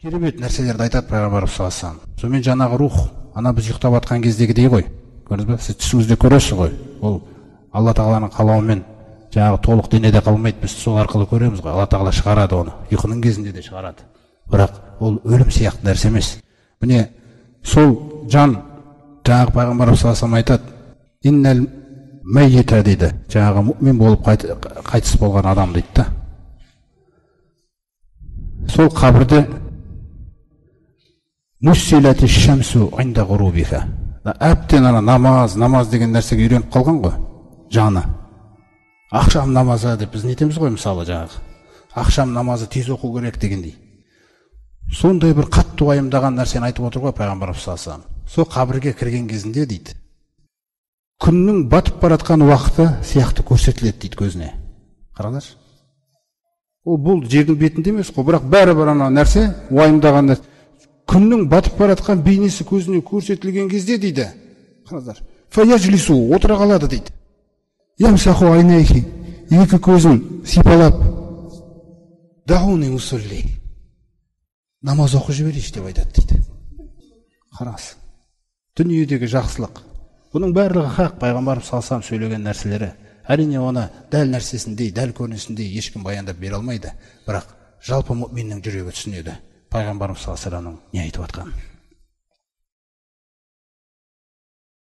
керемет нәрселерді айтады пайғамбарымыз саллаллаху алейхи вассалам. Сонымен жаңағы рух, ана біз ұйықтап жатқан кездегідей ғой. Көрдіңіз бе? Сіз түсіңізде көресіз ғой. Ол Алла тағаланың қалауымен жаңағы толық денеде қалмайды, біз сол арқылы көреміз ғой. Алла тағала шығарады оны, ұйқының кезінде де шығарады. Бірақ ол өлім сияқты нәрсе емес. Міне сол жан, жаңағы пайғамбарымыз саллаллаху алейхи вассалам айтады, иннал мәййита дейді, жаңағы мұъмин болып қайтыс болған адам дейді да. Сол қабірде муссилати шамсу инда ғурубиха. Әбден ана намаз деген нәрсеге үйреніп қалған ғой жаны. Ақшам намазы деп біз нетеміз ғой, мысалы жаңағы ақшам намазы тез оқу керек дегендей. Сондай бір қатты уайымдаған нәрсені айтып отыр ғой пайғамбарымыз саллаллаху алейхи вассалам. Сол қабірге кірген кезінде дейді, күннің батып баратқан уақыты сияқты көрсетіледі дейді көзіне. Қараңдаршы. Ол бұл жердің бетінде емес қой, бірақ бәрібір ана нәрсе, уайымдаған нәрсе, күннің батып баратқан бейнесі көзіне көрсетілген кезде дейді, қараңдар, фаяжлису, отыра қалады дейді. Ямсаху айнайхи, екі көзін сипалап, дауни усулли, намаз оқып жіберейші деп айтады дейді. Қараңыз, дүниедегі жақсылық, бұның барлығы хақ, пайғамбарымыз саллаллаху алейхи вассалам сөйлеген нәрселері. Әрине оны дәл нәрсесіндей, дәл көрінісіндей ешкім баяндап бере алмайды, бірақ жалпы мұъминнің жүрегі түсінеді пайғамбарымыз саллаллаху алейхи вассаламның не айтып жатқанын.